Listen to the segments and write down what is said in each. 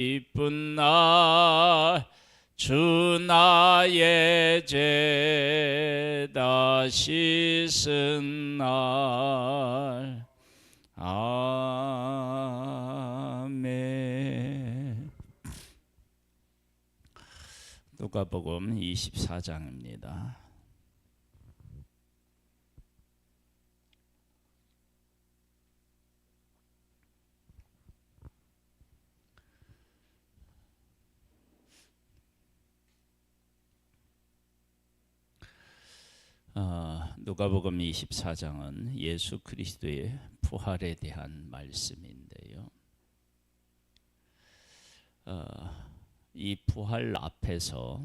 기쁜 날 주 나의 죄다 씻은 날. 아멘. 누가복음 24장입니다. 누가복음 24장은 예수 그리스도의 부활에 대한 말씀인데요. 이 부활 앞에서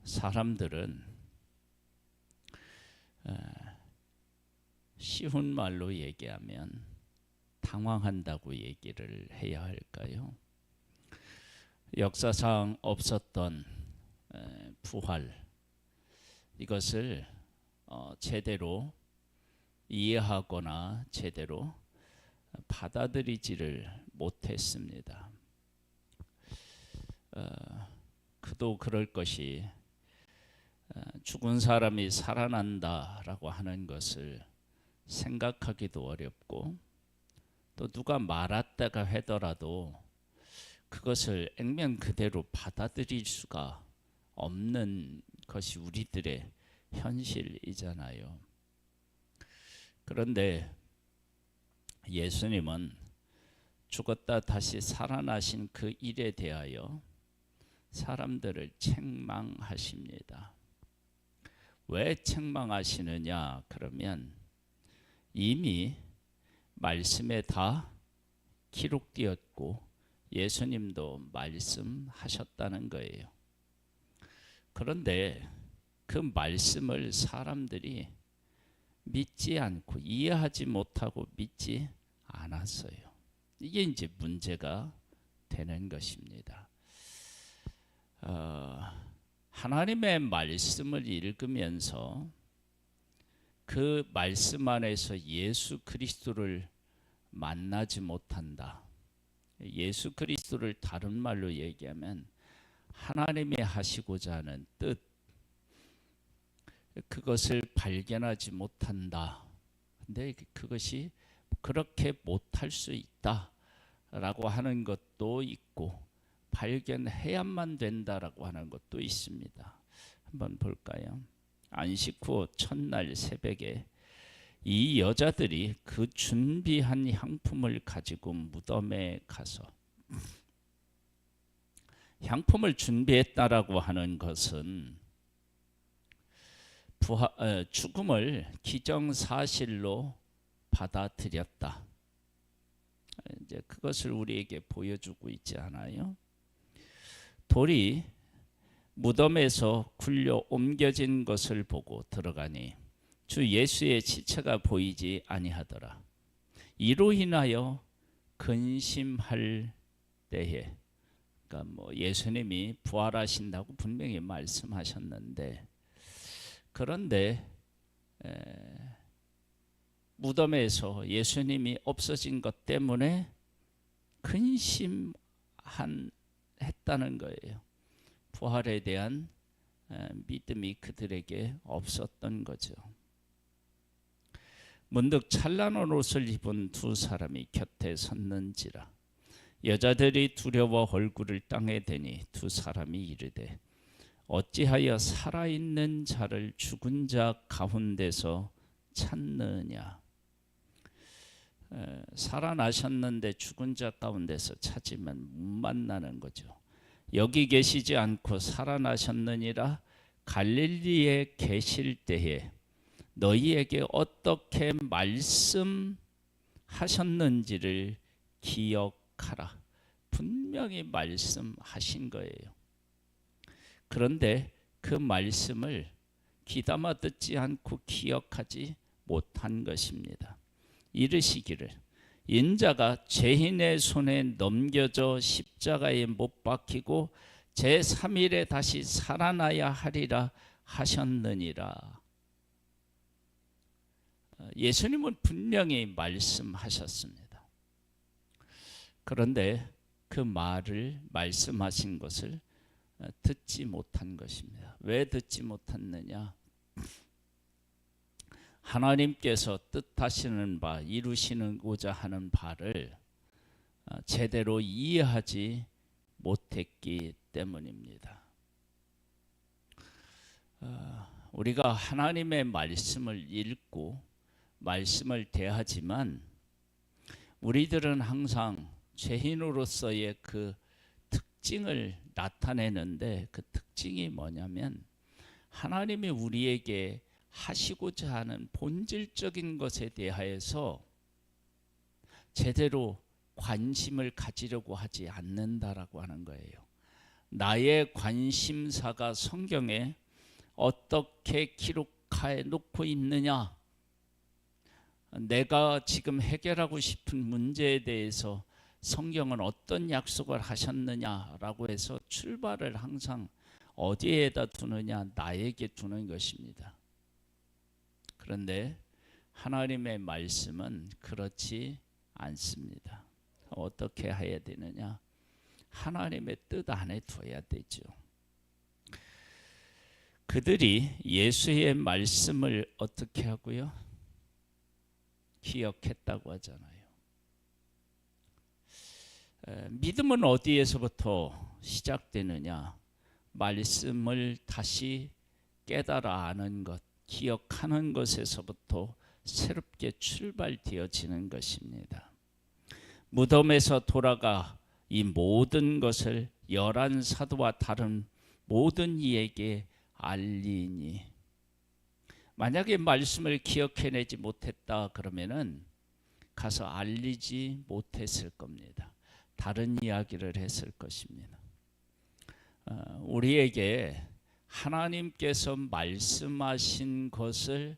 사람들은 쉬운 말로 얘기하면 당황한다고 얘기를 해야 할까요? 역사상 없었던 부활, 이것을 제대로 이해하거나 제대로 받아들이지를 못했습니다. 그도 그럴 것이 죽은 사람이 살아난다라고 하는 것을 생각하기도 어렵고, 또 누가 말았다가 하더라도 그것을 액면 그대로 받아들일 수가 없는 것이 우리들의 현실이잖아요. 그런데 예수님은 죽었다 다시 살아나신 그 일에 대하여 사람들을 책망하십니다. 왜 책망하시느냐? 그러면 이미 말씀에 다 기록되었고 예수님도 말씀하셨다는 거예요. 그런데 그 말씀을 사람들이 믿지 않고 이해하지 못하고 믿지 않았어요. 이게 이제 문제가 되는 것입니다. 하나님의 말씀을 읽으면서 그 말씀 안에서 예수 그리스도를 만나지 못한다. 예수 그리스도를 다른 말로 얘기하면 하나님이 하시고자 하는 뜻, 그것을 발견하지 못한다. 근데 그것이 그렇게 못할 수 있다라고 하는 것도 있고, 발견해야만 된다라고 하는 것도 있습니다. 한번 볼까요? 안식 후 첫날 새벽에 이 여자들이 그 준비한 향품을 가지고 무덤에 가서, 향품을 준비했다라고 하는 것은 죽음을 기정사실로 받아들였다. 이제 그것을 우리에게 보여주고 있지 않아요? 돌이 무덤에서 굴려 옮겨진 것을 보고 들어가니 주 예수의 시체가 보이지 아니하더라. 이로 인하여 근심할 때에, 그러니까 예수님이 부활하신다고 분명히 말씀하셨는데, 그런데 무덤에서 예수님이 없어진 것 때문에 근심했다는 거예요. 부활에 대한 믿음이 그들에게 없었던 거죠. 문득 찬란한 옷을 입은 두 사람이 곁에 섰는지라. 여자들이 두려워 얼굴을 땅에 대니 두 사람이 이르되 어찌하여 살아있는 자를 죽은 자 가운데서 찾느냐. 살아나셨는데 죽은 자 가운데서 찾으면 못 만나는 거죠. 여기 계시지 않고 살아나셨느니라. 갈릴리에 계실 때에 너희에게 어떻게 말씀하셨는지를 기억하라. 분명히 말씀하신 거예요. 그런데 그 말씀을 귀담아 듣지 않고 기억하지 못한 것입니다. 이르시기를 인자가 죄인의 손에 넘겨져 십자가에 못 박히고 제3일에 다시 살아나야 하리라 하셨느니라. 예수님은 분명히 말씀하셨습니다. 그런데 그 말을 말씀하신 것을 듣지 못한 것입니다. 왜 듣지 못했느냐? 하나님께서 뜻하시는 바, 이루시고자 하는 바를 제대로 이해하지 못했기 때문입니다. 우리가 하나님의 말씀을 읽고 말씀을 대하지만 우리들은 항상 죄인으로서의 그 특징을 나타내는데, 그 특징이 뭐냐면 하나님이 우리에게 하시고자 하는 본질적인 것에 대하여서 제대로 관심을 가지려고 하지 않는다라고 하는 거예요. 나의 관심사가 성경에 어떻게 기록해 놓고 있느냐, 내가 지금 해결하고 싶은 문제에 대해서 성경은 어떤 약속을 하셨느냐라고 해서 출발을 항상 어디에다 두느냐? 나에게 두는 것입니다. 그런데 하나님의 말씀은 그렇지 않습니다. 어떻게 해야 되느냐? 하나님의 뜻 안에 둬야 되죠. 그들이 예수의 말씀을 어떻게 하고요? 기억했다고 하잖아요. 믿음은 어디에서부터 시작되느냐? 말씀을 다시 깨달아 아는 것, 기억하는 것에서부터 새롭게 출발되어지는 것입니다. 무덤에서 돌아가 이 모든 것을 11사도와 다른 모든 이에게 알리니, 만약에 말씀을 기억해내지 못했다 그러면은 가서 알리지 못했을 겁니다. 다른 이야기를 했을 것입니다. 우리에게 하나님께서 말씀하신 것을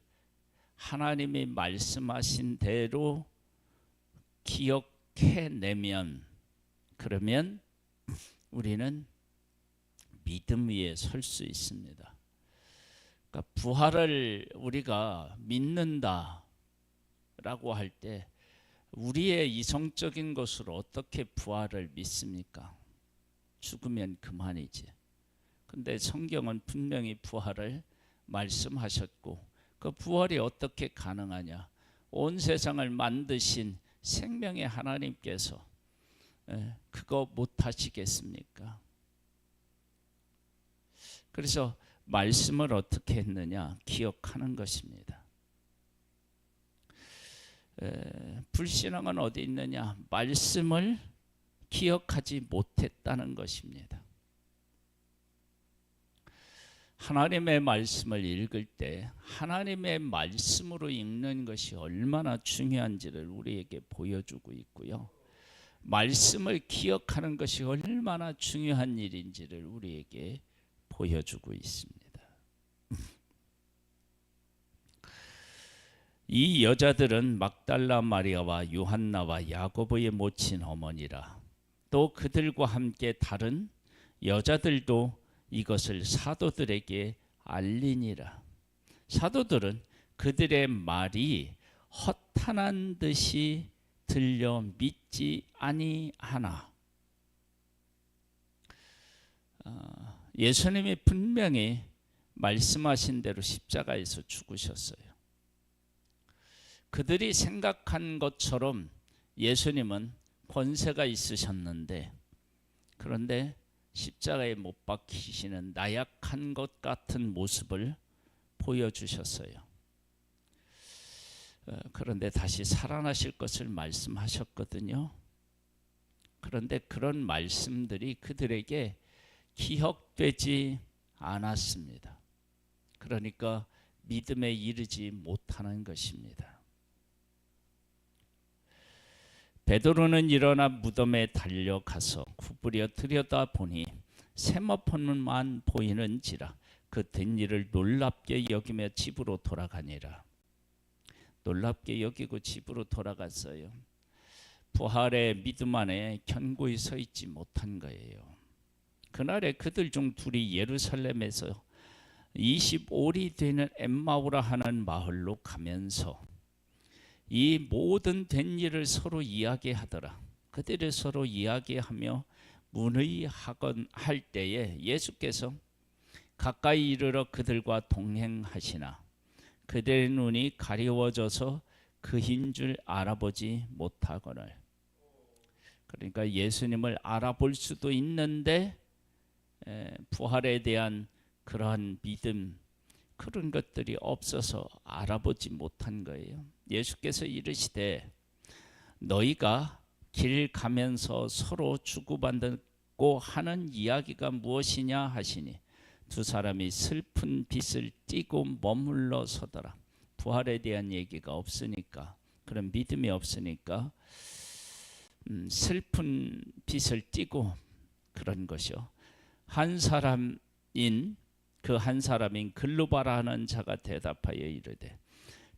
하나님이 말씀하신 대로 기억해내면, 그러면 우리는 믿음 위에 설 수 있습니다. 그러니까 부활을 우리가 믿는다라고 할 때 우리의 이성적인 것으로 어떻게 부활을 믿습니까? 죽으면 그만이지. 근데 성경은 분명히 부활을 말씀하셨고, 그 부활이 어떻게 가능하냐? 온 세상을 만드신 생명의 하나님께서 그거 못하시겠습니까? 그래서 말씀을 어떻게 했느냐? 기억하는 것입니다. 불신앙은 어디 있느냐? 말씀을 기억하지 못했다는 것입니다. 하나님의 말씀을 읽을 때 하나님의 말씀으로 읽는 것이 얼마나 중요한지를 우리에게 보여주고 있고요. 말씀을 기억하는 것이 얼마나 중요한 일인지를 우리에게 보여주고 있습니다. 이 여자들은 막달라 마리아와 요한나와 야고보의 모친 어머니라. 또 그들과 함께 다른 여자들도 이것을 사도들에게 알리니라. 사도들은 그들의 말이 허탄한 듯이 들려 믿지 아니하나. 예수님이 분명히 말씀하신 대로 십자가에서 죽으셨어요. 그들이 생각한 것처럼 예수님은 권세가 있으셨는데, 그런데 십자가에 못 박히시는 나약한 것 같은 모습을 보여주셨어요. 그런데 다시 살아나실 것을 말씀하셨거든요. 그런데 그런 말씀들이 그들에게 기억되지 않았습니다. 그러니까 믿음에 이르지 못하는 것입니다. 베드로는 일어나 무덤에 달려가서 구부려 들여다보니 세마포는만 보이는지라 그 된 일을 놀랍게 여기며 집으로 돌아가니라. 놀랍게 여기고 집으로 돌아갔어요. 부활의 믿음 안에 견고히 서 있지 못한 거예요. 그날에 그들 중 둘이 예루살렘에서 25리 되는 엠마오라 하는 마을로 가면서 이 모든 된 일을 서로 이야기하더라. 그들이 서로 이야기하며 문의하건 할 때에 예수께서 가까이 이르러 그들과 동행하시나 그들의 눈이 가리워져서 그인 줄 알아보지 못하거늘. 그러니까 예수님을 알아볼 수도 있는데 부활에 대한 그러한 믿음, 그런 것들이 없어서 알아보지 못한 거예요. 예수께서 이르시되 너희가 길 가면서 서로 주고받고 하는 이야기가 무엇이냐 하시니 두 사람이 슬픈 빛을 띠고 머물러 서더라. 부활에 대한 얘기가 없으니까, 그런 믿음이 없으니까 슬픈 빛을 띠고 그런 것이요. 한 사람인 글루바라 하는 자가 대답하여 이르되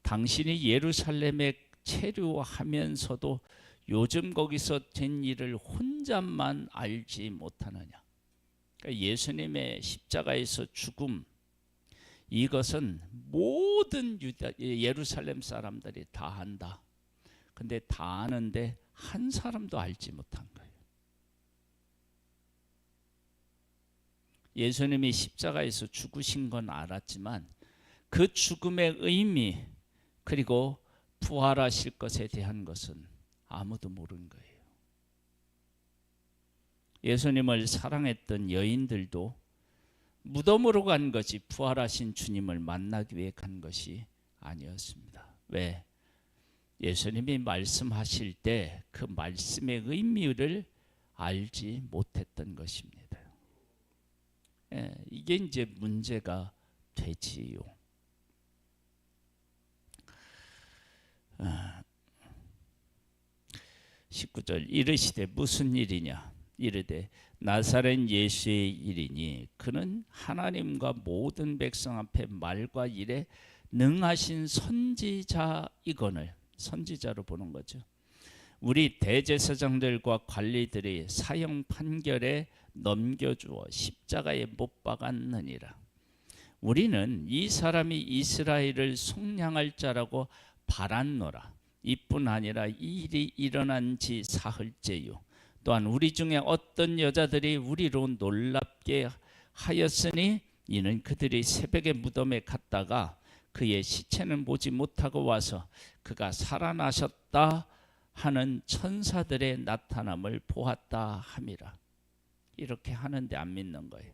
당신이 예루살렘에 체류하면서도 요즘 거기서 된 일을 혼자만 알지 못하느냐. 그러니까 예수님의 십자가에서 죽음, 이것은 모든 예루살렘 사람들이 다 안다. 근데 다 아는데 한 사람도 알지 못한 거예요. 예수님이 십자가에서 죽으신 건 알았지만 그 죽음의 의미, 그리고 부활하실 것에 대한 것은 아무도 모르는 거예요. 예수님을 사랑했던 여인들도 무덤으로 간 것이 부활하신 주님을 만나기 위해 간 것이 아니었습니다. 왜? 예수님이 말씀하실 때 그 말씀의 의미를 알지 못했던 것입니다. 이게 이제 문제가 되지요. 19절 이르시되 무슨 일이냐 이르되 나사렛 예수의 일이니 그는 하나님과 모든 백성 앞에 말과 일에 능하신 선지자이거늘. 선지자로 보는 거죠. 우리 대제사장들과 관리들이 사형 판결에 넘겨주어 십자가에 못 박았느니라. 우리는 이 사람이 이스라엘을 속량할 자라고 바랐노라. 이뿐 아니라 이 일이 일어난 지 사흘째요. 또한 우리 중에 어떤 여자들이 우리로 놀랍게 하였으니 이는 그들이 새벽에 무덤에 갔다가 그의 시체는 보지 못하고 와서 그가 살아나셨다 하는 천사들의 나타남을 보았다 함이라. 이렇게 하는데 안 믿는 거예요.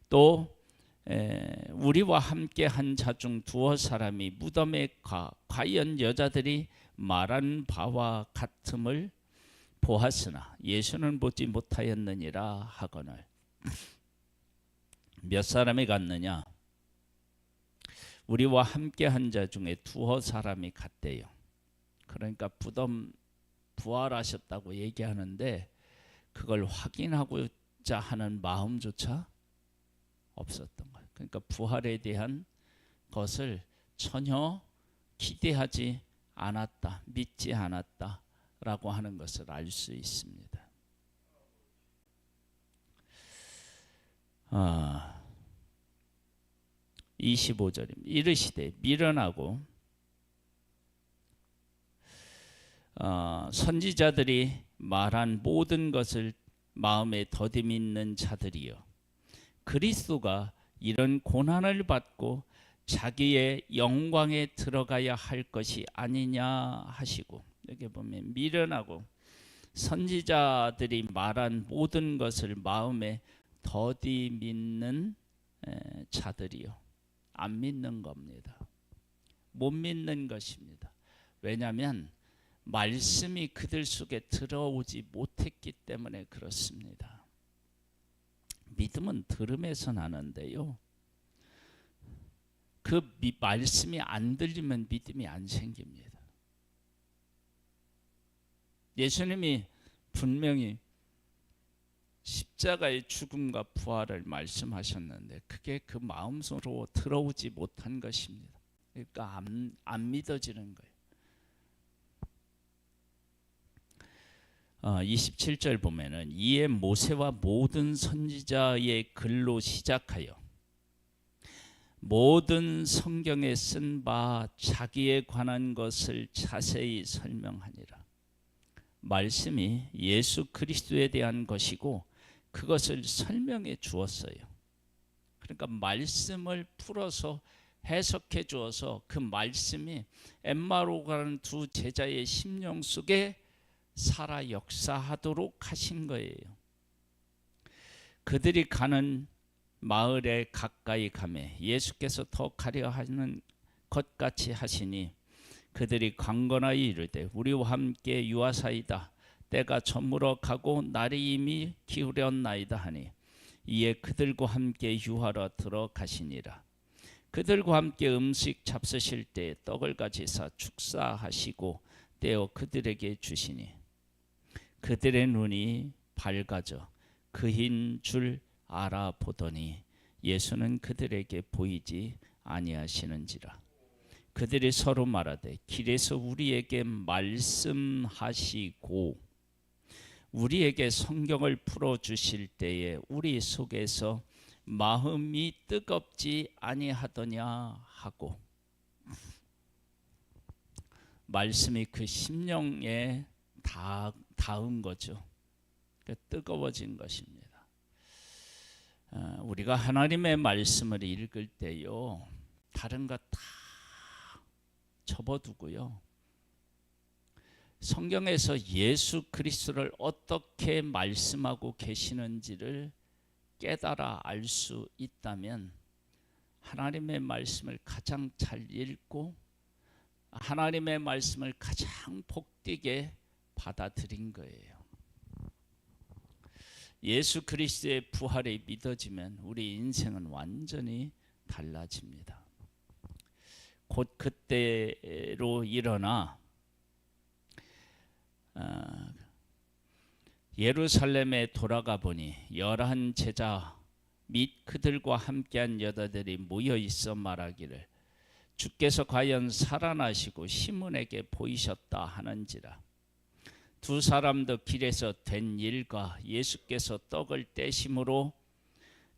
또 우리와 함께 한 자 중 두어 사람이 무덤에 과연 여자들이 말한 바와 같음을 보았으나 예수는 보지 못하였느니라 하거늘. 몇 사람이 갔느냐? 우리와 함께 한 자 중에 두어 사람이 갔대요. 그러니까 부활하셨다고 얘기하는데 그걸 확인하고자 하는 마음조차 없었던 거예요. 그러니까 부활에 대한 것을 전혀 기대하지 않았다, 믿지 않았다라고 하는 것을 알 수 있습니다. 25절입니다. 이르시되 미련하고 선지자들이 말한 모든 것을 마음에 더디 믿는 자들이여, 그리스도가 이런 고난을 받고 자기의 영광에 들어가야 할 것이 아니냐 하시고, 여기 보면 미련하고 선지자들이 말한 모든 것을 마음에 더디 믿는 자들이요. 안 믿는 겁니다. 못 믿는 것입니다. 왜냐하면 말씀이 그들 속에 들어오지 못했기 때문에 그렇습니다. 믿음은 들음에서 나는데요, 그 말씀이 안 들리면 믿음이 안 생깁니다. 예수님이 분명히 십자가의 죽음과 부활을 말씀하셨는데 그게 그 마음속으로 들어오지 못한 것입니다. 그러니까 안 믿어지는 거예요. 27절 보면은 이에 모세와 모든 선지자의 글로 시작하여 모든 성경에 쓴 바 자기에 관한 것을 자세히 설명하니라. 말씀이 예수 그리스도에 대한 것이고 그것을 설명해 주었어요. 그러니까 말씀을 풀어서 해석해 주어서 그 말씀이 엠마로 가는 두 제자의 심령 속에 살아 역사하도록 하신 거예요. 그들이 가는 마을에 가까이 가매 예수께서 더 가려 하는 것 같이 하시니 그들이 강건하여 이르되 우리와 함께 유하사이다. 때가 저물어 가고 날이 이미 기울었나이다 하니 이에 그들과 함께 유하러 들어가시니라. 그들과 함께 음식 잡수실 때 떡을 가지사 축사하시고 떼어 그들에게 주시니 그들의 눈이 밝아져 그인 줄 알아보더니 예수는 그들에게 보이지 아니하시는지라. 그들이 서로 말하되 길에서 우리에게 말씀하시고 우리에게 성경을 풀어주실 때에 우리 속에서 마음이 뜨겁지 아니하더냐 하고, 말씀이 그 심령에 닿은 거죠. 뜨거워진 것입니다. 우리가 하나님의 말씀을 읽을 때요, 다른 것 다 접어두고요, 성경에서 예수 그리스도를 어떻게 말씀하고 계시는지를 깨달아 알 수 있다면 하나님의 말씀을 가장 잘 읽고 하나님의 말씀을 가장 복되게 받아들인 거예요. 예수 그리스도의 부활이 믿어지면 우리 인생은 완전히 달라집니다. 곧 그때로 일어나 예루살렘에 돌아가 보니 11 제자 및 그들과 함께한 여자들이 모여 있어 말하기를 주께서 과연 살아나시고 시몬에게 보이셨다 하는지라. 두 사람도 길에서 된 일과 예수께서 떡을 떼심으로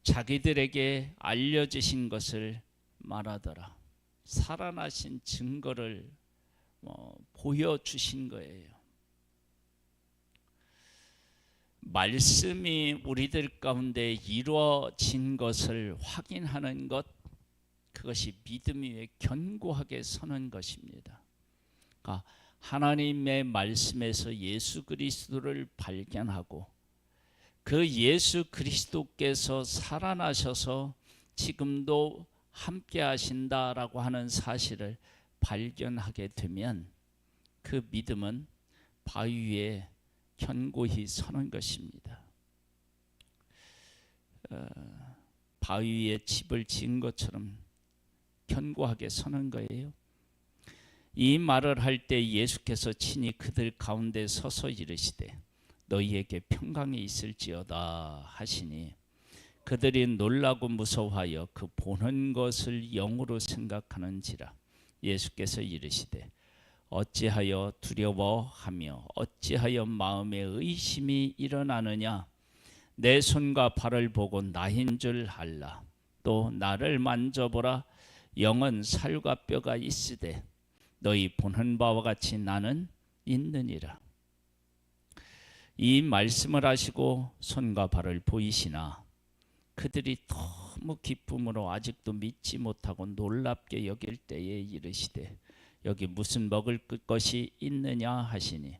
자기들에게 알려주신 것을 말하더라. 살아나신 증거를 보여주신 거예요. 말씀이 우리들 가운데 이루어진 것을 확인하는 것, 그것이 믿음 위에 견고하게 서는 것입니다. 그러니까 하나님의 말씀에서 예수 그리스도를 발견하고 그 예수 그리스도께서 살아나셔서 지금도 함께 하신다라고 하는 사실을 발견하게 되면 그 믿음은 바위 위에 견고히 서는 것입니다. 바위 위에 집을 지은 것처럼 견고하게 서는 거예요. 이 말을 할 때 예수께서 친히 그들 가운데 서서 이르시되 너희에게 평강이 있을지어다 하시니 그들이 놀라고 무서워하여 그 보는 것을 영으로 생각하는지라. 예수께서 이르시되 어찌하여 두려워하며 어찌하여 마음에 의심이 일어나느냐. 내 손과 발을 보고 나인 줄 알라. 또 나를 만져보라. 영은 살과 뼈가 있으되 너희 보는 바와 같이 나는 있느니라. 이 말씀을 하시고 손과 발을 보이시나 그들이 너무 기쁨으로 아직도 믿지 못하고 놀랍게 여길 때에 이르시되 여기 무슨 먹을 것이 있느냐 하시니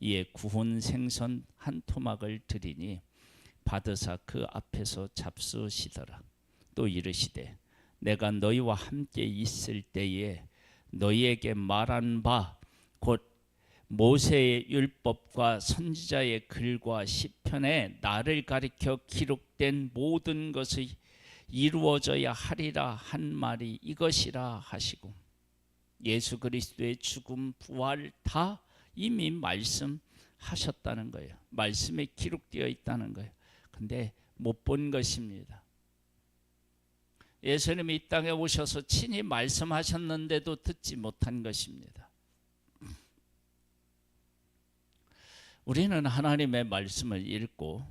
이에 구운 생선 한 토막을 드리니 받으사 그 앞에서 잡수시더라. 또 이르시되 내가 너희와 함께 있을 때에 너희에게 말한 바 곧 모세의 율법과 선지자의 글과 시편에 나를 가리켜 기록된 모든 것이 이루어져야 하리라 한 말이 이것이라 하시고, 예수 그리스도의 죽음 부활 다 이미 말씀하셨다는 거예요. 말씀에 기록되어 있다는 거예요. 근데 못 본 것입니다. 예수님이 이 땅에 오셔서 친히 말씀하셨는데도 듣지 못한 것입니다. 우리는 하나님의 말씀을 읽고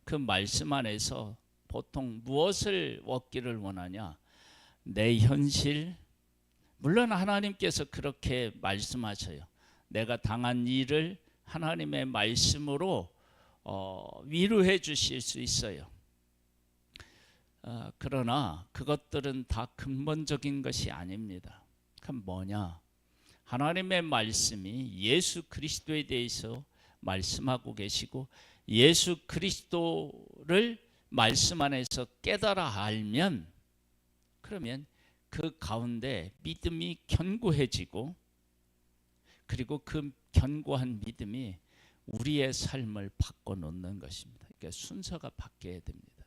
그 말씀 안에서 보통 무엇을 얻기를 원하냐? 내 현실, 물론 하나님께서 그렇게 말씀하셔요. 내가 당한 일을 하나님의 말씀으로 위로해 주실 수 있어요. 그러나 그것들은 다 근본적인 것이 아닙니다. 그럼 뭐냐? 하나님의 말씀이 예수 그리스도에 대해서 말씀하고 계시고 예수 그리스도를 말씀 안에서 깨달아 알면 그러면 그 가운데 믿음이 견고해지고 그리고 그 견고한 믿음이 우리의 삶을 바꿔놓는 것입니다. 그러니까 순서가 바뀌어야 됩니다.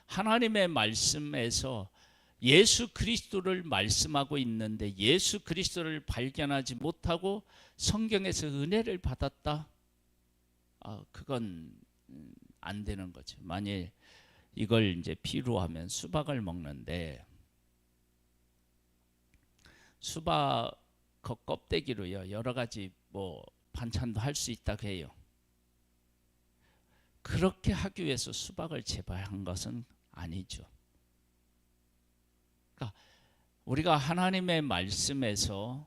하나님의 말씀에서 예수 그리스도를 말씀하고 있는데 예수 그리스도를 발견하지 못하고 성경에서 은혜를 받았다? 그건 안 되는 거죠. 만일 이걸 이제 비유하면 수박을 먹는데 수박 그 껍데기로요 여러 가지 뭐 반찬도 할 수 있다고 해요. 그렇게 하기 위해서 수박을 재배한 것은 아니죠. 그러니까 우리가 하나님의 말씀에서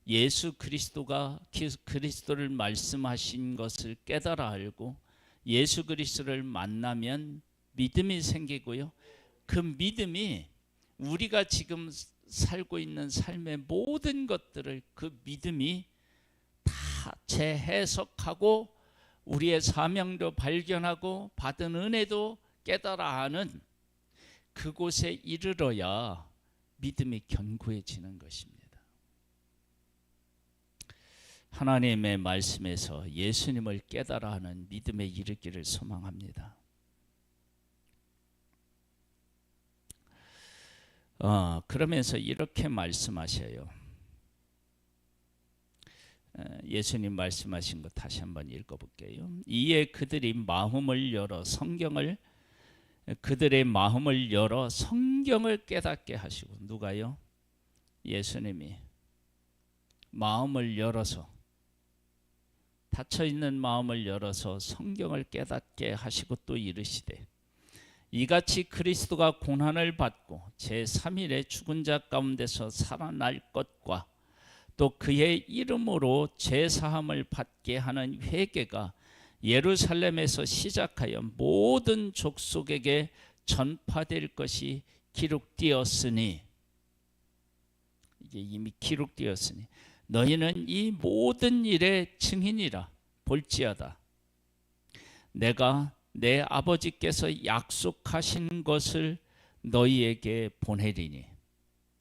예수 그리스도를 말씀하신 것을 깨달아 알고 예수 그리스도를 만나면 믿음이 생기고요. 그 믿음이 우리가 지금 살고 있는 삶의 모든 것들을 그 믿음이 다 재해석하고 우리의 사명도 발견하고 받은 은혜도 깨달아 하는 그곳에 이르러야 믿음이 견고해지는 것입니다. 하나님의 말씀에서 예수님을 깨달아 하는 믿음에 이르기를 소망합니다. 그러면서 이렇게 말씀하셔요. 예수님 말씀하신 거 다시 한번 읽어볼게요. 이에 그들의 마음을 열어 성경을 깨닫게 하시고 누가요? 예수님이 마음을 열어서 닫혀있는 마음을 열어서 성경을 깨닫게 하시고 또 이르시되 이같이 그리스도가 고난을 받고 제3일에 죽은 자 가운데서 살아날 것과 또 그의 이름으로 제사함을 받게 하는 회개가 예루살렘에서 시작하여 모든 족속에게 전파될 것이 기록되었으니 이게 이미 기록되었으니 너희는 이 모든 일의 증인이라 볼지어다. 내가 내 아버지께서 약속하신 것을 너희에게 보내리니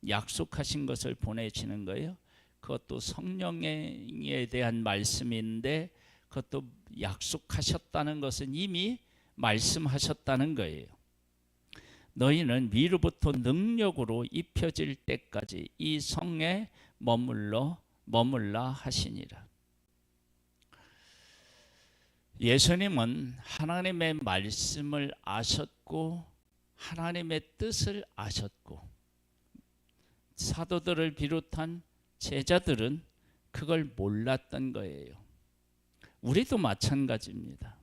약속하신 것을 보내시는 거예요. 그것도 성령에 대한 말씀인데 그것도 약속하셨다는 것은 이미 말씀하셨다는 거예요. 너희는 위로부터 능력으로 입혀질 때까지 이 성에 머물라 하시니라. 예수님은 하나님의 말씀을 아셨고 하나님의 뜻을 아셨고 사도들을 비롯한 제자들은 그걸 몰랐던 거예요. 우리도 마찬가지입니다.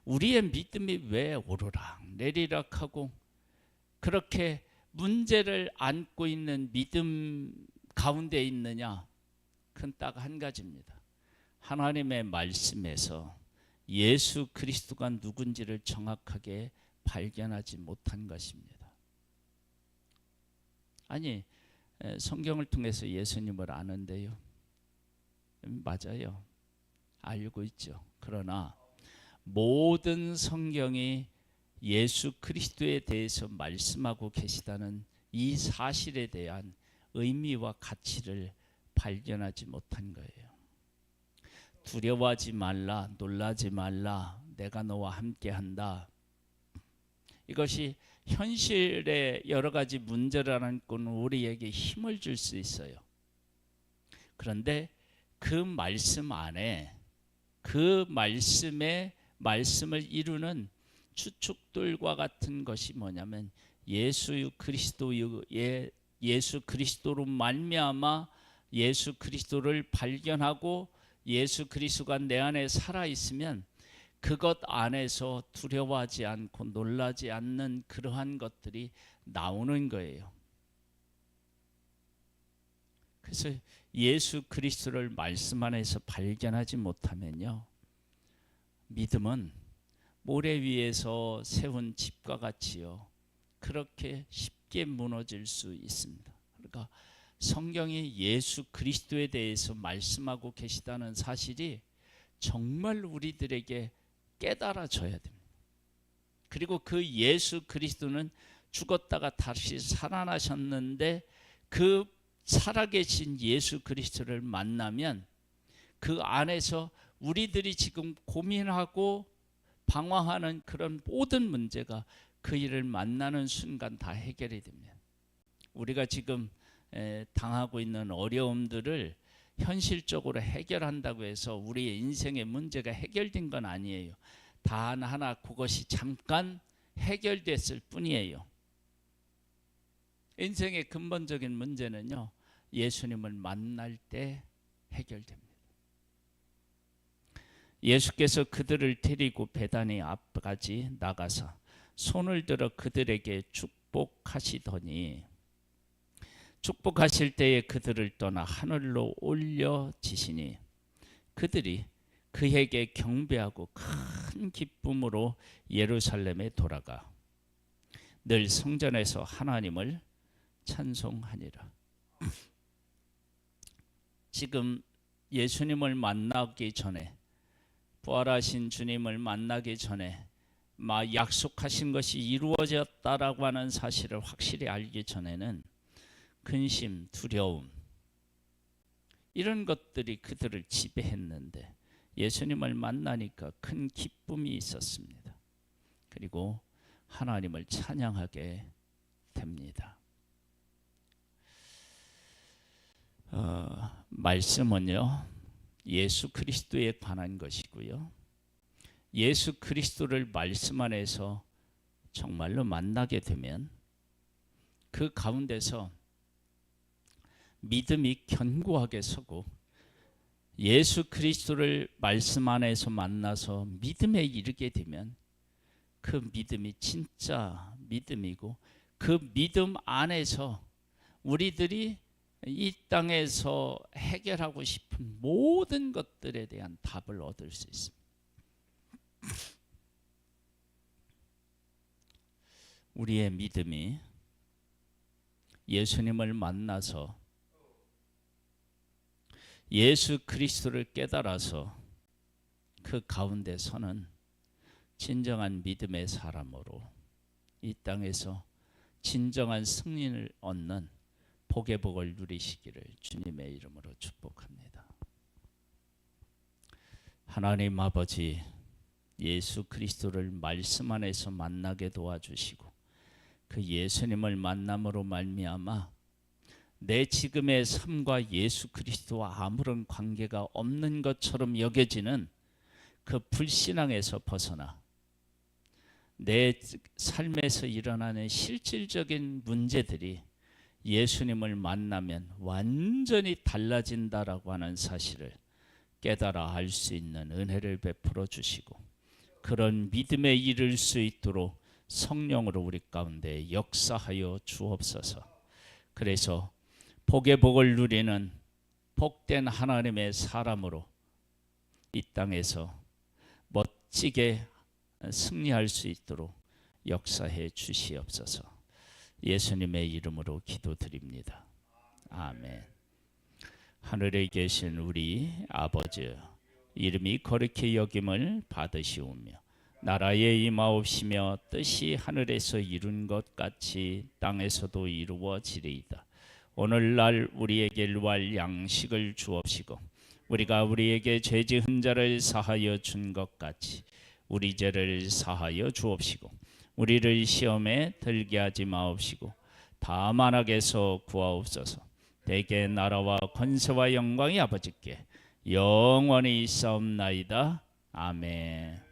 우리의 믿음이 왜 오르락 내리락하고 그렇게 문제를 안고 있는 믿음 가운데 있느냐? 그건 딱 한 가지입니다. 하나님의 말씀에서 예수 그리스도가 누군지를 정확하게 발견하지 못한 것입니다. 아니, 성경을 통해서 예수님을 아는데요. 맞아요. 알고 있죠. 그러나 모든 성경이 예수 그리스도에 대해서 말씀하고 계시다는 이 사실에 대한 의미와 가치를 발견하지 못한 거예요. 두려워하지 말라, 놀라지 말라, 내가 너와 함께한다. 이것이 현실의 여러 가지 문제를 안고는 우리에게 힘을 줄 수 있어요. 그런데 그 말씀 안에 그 말씀을 이루는 추측들과 같은 것이 뭐냐면 예수 그리스도로 말미암아 예수 그리스도를 발견하고 예수 그리스도가 내 안에 살아 있으면 그것 안에서 두려워하지 않고 놀라지 않는 그러한 것들이 나오는 거예요. 그래서 예수 그리스도를 말씀 안에서 발견하지 못하면요, 믿음은 모래 위에서 세운 집과 같이요, 그렇게 쉽게 무너질 수 있습니다. 그러니까 성경이 예수 그리스도에 대해서 말씀하고 계시다는 사실이 정말 우리들에게 깨달아져야 됩니다. 그리고 그 예수 그리스도는 죽었다가 다시 살아나셨는데, 그 살아계신 예수 그리스도를 만나면 그 안에서 우리들이 지금 고민하고 방황하는 그런 모든 문제가 그 일을 만나는 순간 다 해결이 됩니다. 우리가 지금 당하고 있는 어려움들을 현실적으로 해결한다고 해서 우리의 인생의 문제가 해결된 건 아니에요. 단 하나, 그것이 잠깐 해결됐을 뿐이에요. 인생의 근본적인 문제는요, 예수님을 만날 때 해결됩니다. 예수께서 그들을 데리고 베다니 앞까지 나가서 손을 들어 그들에게 축복하시더니, 축복하실 때에 그들을 떠나 하늘로 올려지시니 그들이 그에게 경배하고 큰 기쁨으로 예루살렘에 돌아가 늘 성전에서 하나님을 찬송하니라. 지금 예수님을 만나기 전에, 부활하신 주님을 만나기 전에 약속하신 것이 이루어졌다라고 하는 사실을 확실히 알기 전에는 근심, 두려움, 이런 것들이 그들을 지배했는데 예수님을 만나니까 큰 기쁨이 있었습니다. 그리고 하나님을 찬양하게 됩니다. 말씀은요, 예수 그리스도에 관한 것이고요, 예수 그리스도를 말씀 안에서 정말로 만나게 되면 그 가운데서 믿음이 견고하게 서고, 예수 그리스도를 말씀 안에서 만나서 믿음에 이르게 되면 그 믿음이 진짜 믿음이고, 그 믿음 안에서 우리들이 이 땅에서 해결하고 싶은 모든 것들에 대한 답을 얻을 수 있습니다. 우리의 믿음이 예수님을 만나서 예수 그리스도를 깨달아서 그 가운데 서는 진정한 믿음의 사람으로 이 땅에서 진정한 승리를 얻는 복의 복을 누리시기를 주님의 이름으로 축복합니다. 하나님 아버지, 예수 그리스도를 말씀 안에서 만나게 도와주시고 그 예수님을 만남으로 말미암아 내 지금의 삶과 예수 그리스도와 아무런 관계가 없는 것처럼 여겨지는 그 불신앙에서 벗어나 내 삶에서 일어나는 실질적인 문제들이 예수님을 만나면 완전히 달라진다라고 하는 사실을 깨달아 알 수 있는 은혜를 베풀어 주시고, 그런 믿음에 이를 수 있도록 성령으로 우리 가운데 역사하여 주옵소서. 그래서 복의 복을 누리는 복된 하나님의 사람으로 이 땅에서 멋지게 승리할 수 있도록 역사해 주시옵소서. 예수님의 이름으로 기도드립니다. 아멘. 하늘에 계신 우리 아버지, 이름이 거룩히 여김을 받으시오며 나라의 임하옵시며 뜻이 하늘에서 이룬 것 같이 땅에서도 이루어지리이다. 오늘날 우리에게 일할 양식을 주옵시고 우리가 우리에게 죄 지은 자를 사하여 준 것 같이 우리 죄를 사하여 주옵시고 우리를 시험에 들게 하지 마옵시고 다만 악에서 구하옵소서. 대개 나라와 권세와 영광이 아버지께 영원히 있사옵나이다. 아멘.